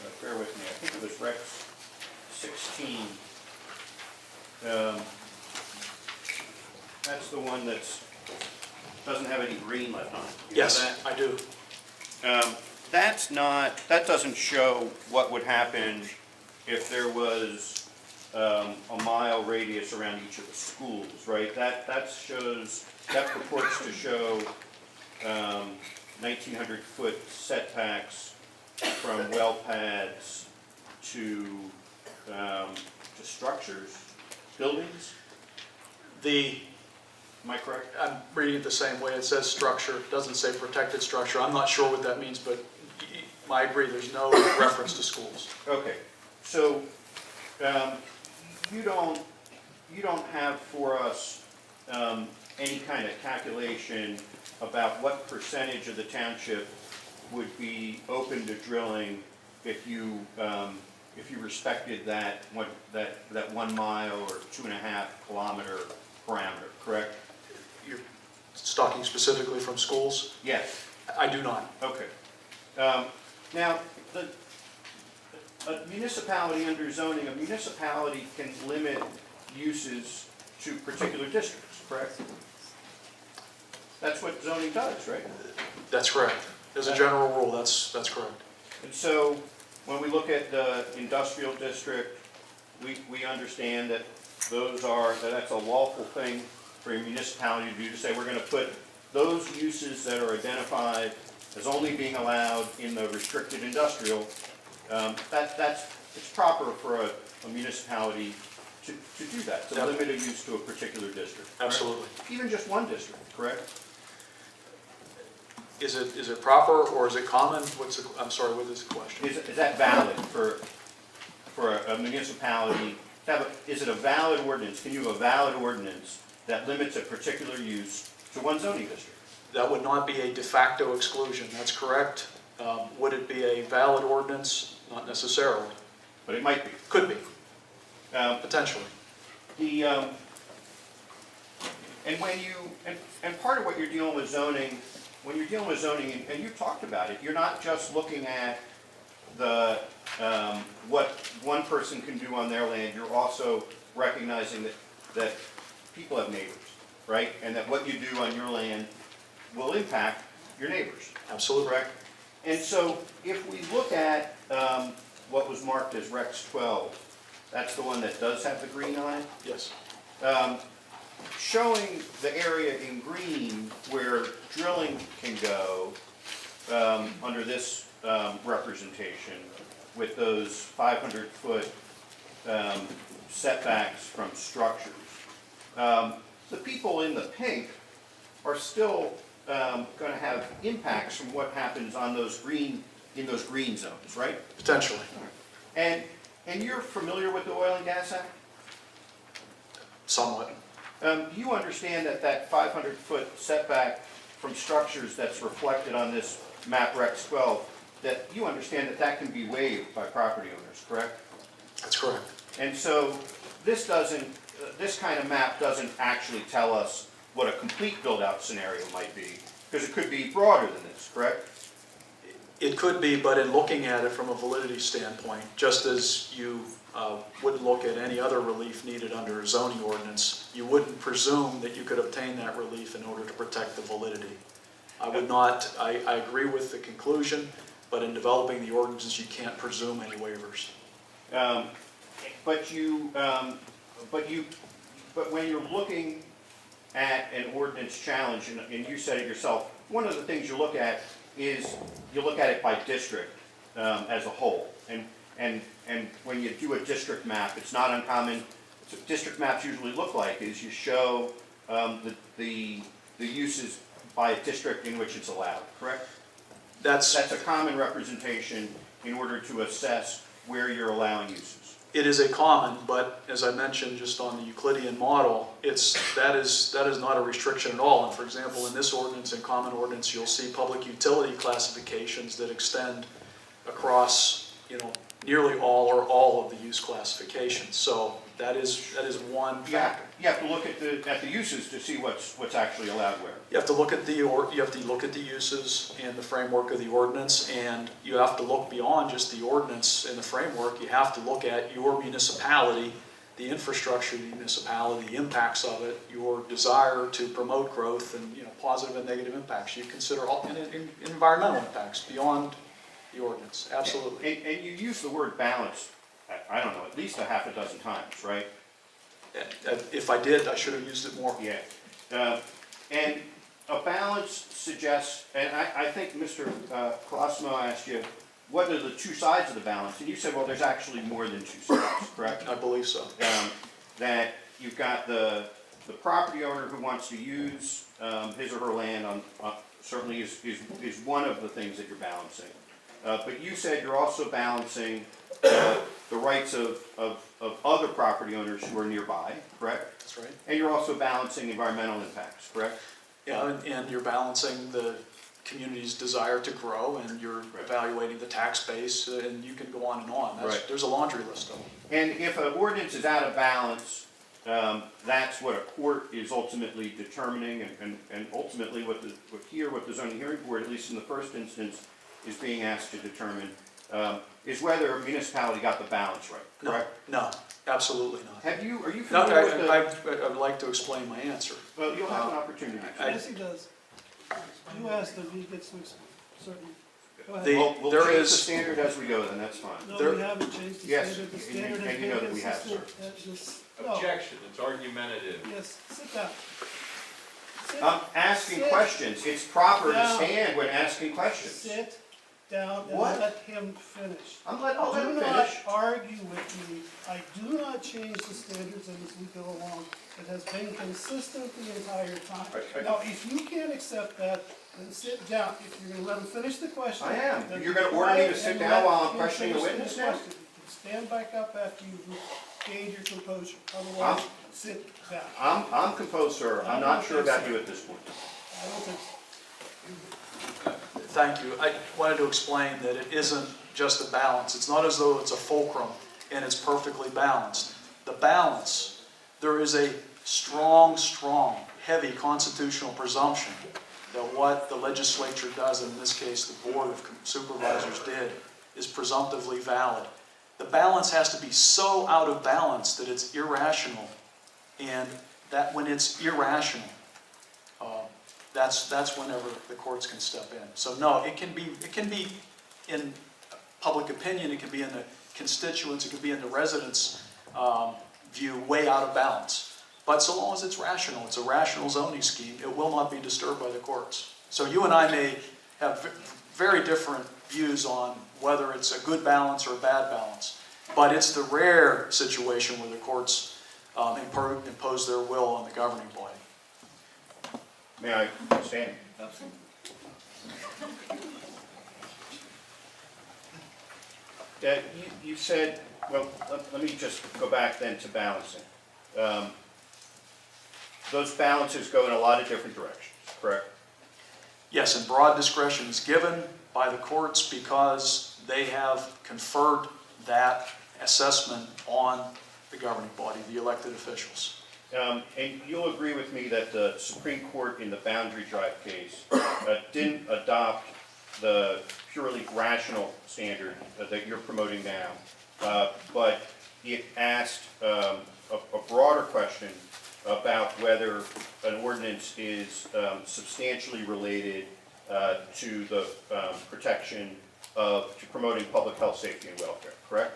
Rex, bear with me, I think it was Rex 16. That's the one that's doesn't have any green left on it. You know Yes, that? I do. That doesn't show what would happen if there was a mile radius around each of the schools, right? That purports to show 1,900-foot setbacks from well pads to structures, buildings. Am I correct? I'm reading it the same way. It says structure, it doesn't say protected structure. I'm not sure what that means, but I agree, there's no reference to schools. Okay, so you don't have for us any kind of calculation about what percentage of the township would be open to drilling if you respected that 1 mile or 2.5 kilometer parameter, correct? You're talking specifically from schools? Yes. I do not. Okay. Now, a municipality under zoning, a municipality can limit uses to particular districts, correct? That's what zoning does, right? That's correct. As a general rule, that's correct. And so, when we look at the industrial district, we understand that that's a lawful thing for a municipality to do, to say we're going to put those uses that are identified as only being allowed in the restricted industrial. It's proper for a municipality to do that, to limit a use to a particular district. Correct? Absolutely. Even just one district, correct? Is it proper or is it common? I'm sorry, what is the question? Is that valid for a municipality? Is it a valid ordinance? Can you have a valid ordinance that limits a particular use to one zoning district? That would not be a de facto exclusion, that's correct. Would it be a valid ordinance? Not necessarily. But it might be. Could be, potentially. And part of what you're dealing with zoning, when you're dealing with zoning, and you talked about it, you're not just looking at what one person can do on their land. You're also recognizing that people have neighbors, right? And that what you do on your land will impact your neighbors. Absolutely. Correct? And so if we look at what was marked as Rex 12, that's the one that does have the green on it. Yes. Showing the area in green where drilling can go under this representation with those 500-foot setbacks from structures. The people in the pink are still going to have impacts from what happens on those green zones, right? Potentially. And you're familiar with the Oil and Gas Act? Somewhat. You understand that 500-foot setback from structures that's reflected on this map Rex 12, that you understand that can be waived by property owners, correct? That's correct. And so this kind of map doesn't actually tell us what a complete build-out scenario might be, because it could be broader than this, correct? It could be, but in looking at it from a validity standpoint, just as you would look at any other relief needed under a zoning ordinance, you wouldn't presume that you could obtain that relief in order to protect the validity. I would not, I agree with the conclusion, but in developing the ordinances, you can't presume any waivers. But when you're looking at an ordinance challenge, and you said it yourself, one of the things you look at is you look at it by district as a whole. And when you do a district map, it's not uncommon. So district maps usually look like is you show the uses by a district in which it's allowed, correct? That's a common representation in order to assess where you're allowing uses. It is a common, but as I mentioned just on the Euclidean model, that is not a restriction at all. And for example, in this ordinance and common ordinance, you'll see public utility classifications that extend across, nearly all or all of the use classifications. So That is one Yeah, factor. you have to look at the uses to see what's actually allowed where. You have to look at the uses and the framework of the ordinance, and you have to look beyond just the ordinance and the framework. You have to look at your municipality, the infrastructure of the municipality, the impacts of it, your desire to promote growth, and positive and negative impacts. You consider all environmental impacts beyond the ordinance. Absolutely. And you use the word balance, I don't know, at least a half a dozen times, right? If I did, I should have used it more. Yeah. And a balance suggests, and I think Mr. Colosimo asked you, what are the two sides of the balance? And you said, well, there's actually more than two sides, correct? I believe so. That you've got the property owner who wants to use his or her land certainly is one of the things that you're balancing. But you said you're also balancing the rights of other property owners who are nearby, correct? That's right. And you're also balancing environmental impacts, correct? Yeah, and you're balancing the community's desire to grow, and you're evaluating the tax base, and you can go on and on. Right. There's a laundry list of them. And if an ordinance is out of balance, that's what a court is ultimately determining, and ultimately what the zoning hearing board, at least in the first instance, is being asked to determine, is whether a municipality got the balance right, correct? No, absolutely not. Are you No, familiar with the... I would like to explain my answer. Well, you'll have an opportunity. Yes, he does. You asked him, he gets some certain, go ahead. We'll there change the is- standard as we go, then, that's fine. No, we haven't changed the Yes, standard. The and you- standard has and you know been that we have, consistent at this. No, Objection, it's argumentative. yes, sit down. Sit- I'm asking sit- questions. It's proper to down. stand when asking questions. Sit down and What? let him finish. I'll let Do him not finish. argue with me. I do not change the standards as we go along. It has been consistent the entire time. I- Now, if you can't accept that, then sit down. If you're gonna let him finish the question. I am. then You're gonna be order me to quiet sit and down let while I'm him questioning the finish witness the now? question. You can stand back up after you've gained your composure. Otherwise, sit down. I'm composed, sir. I'm not sure about you at this point. I don't think so. Thank you. I wanted to explain that it isn't just a balance. It's not as though it's a fulcrum and it's perfectly balanced. The balance, there is a strong, heavy constitutional presumption that what the legislature does, and in this case the Board of Supervisors did, is presumptively valid. The balance has to be so out of balance that it's irrational, and that when it's irrational, that's whenever the courts can step in. So no, it can be in public opinion, it can be in the constituents, it can be in the residents' view, way out of balance. But so long as it's rational, it's a rational zoning scheme, it will not be disturbed by the courts. So you and I may have very different views on whether it's a good balance or a bad balance, but it's the rare situation where the courts impose their will on the governing body. May I stand? Absolutely. You said, well, let me just go back then to balancing. Those balances go in a lot of different directions, correct? Yes, and broad discretion is given by the courts because they have conferred that assessment on the governing body, the elected officials. And you'll agree with me that the Supreme Court in the Boundary Drive case didn't adopt the purely rational standard that you're promoting now, but it asked a broader question about whether an ordinance is substantially related to the protection to promoting public health, safety, and welfare, correct?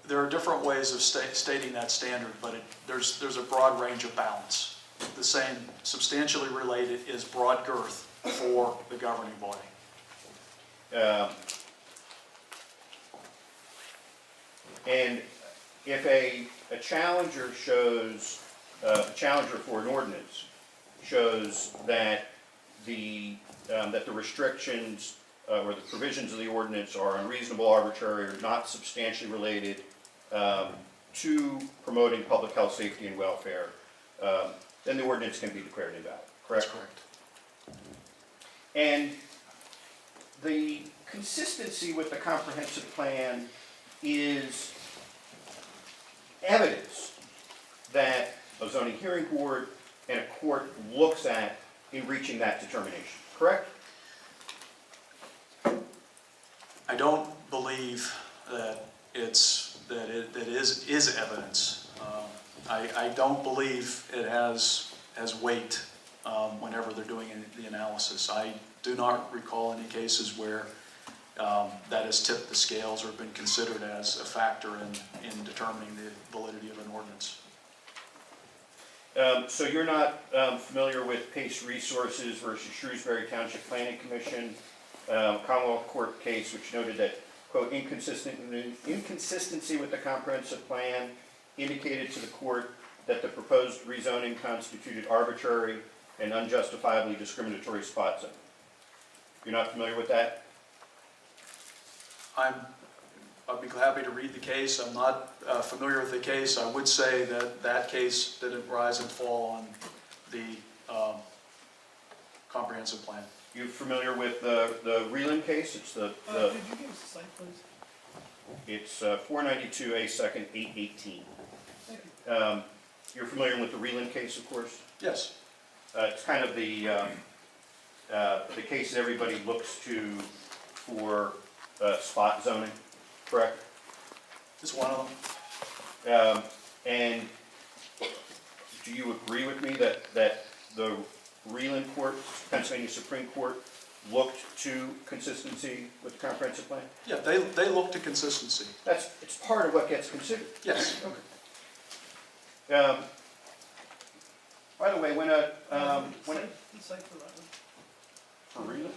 There are different ways of stating that standard, but there's a broad range of balance. The same substantially related is broad girth for the governing body. And if a challenger shows, a challenger for an ordinance shows that the restrictions or the provisions of the ordinance are unreasonable, arbitrary, or not substantially related to promoting public health, safety, and welfare, then the ordinance can be declared invalid, correct? That's correct. And the consistency with the comprehensive plan is evidence that a zoning hearing board and a court looks at in reaching that determination, correct? I don't believe that it is evidence. I don't believe it has weight whenever they're doing the analysis. I do not recall any cases where that has tipped the scales or been considered as a factor in determining the validity of an ordinance. So you're not familiar with Pace Resources versus Shrewsbury Township Planning Commission, Commonwealth Court case, which noted that, quote, inconsistency with the comprehensive plan indicated to the court that the proposed rezoning constituted arbitrary and unjustifiably discriminatory spot zoning. You're not familiar with that? I'd be happy to read the case. I'm not familiar with the case. I would say that that case didn't rise and fall on the comprehensive plan. You familiar with the Reland case? It's Could you give us the site, please? it's 492A 2nd 818. Thank you. You're familiar with the Reland case, of course? Yes. It's kind of the case that everybody looks to for spot zoning, correct? It's one of them. And do you agree with me that the Reland Court, Pennsylvania Supreme Court, looked to consistency with the comprehensive plan? Yeah, they look to consistency. It's part of what gets considered. Yes. Okay. By the way, when The site for that one. for Reland?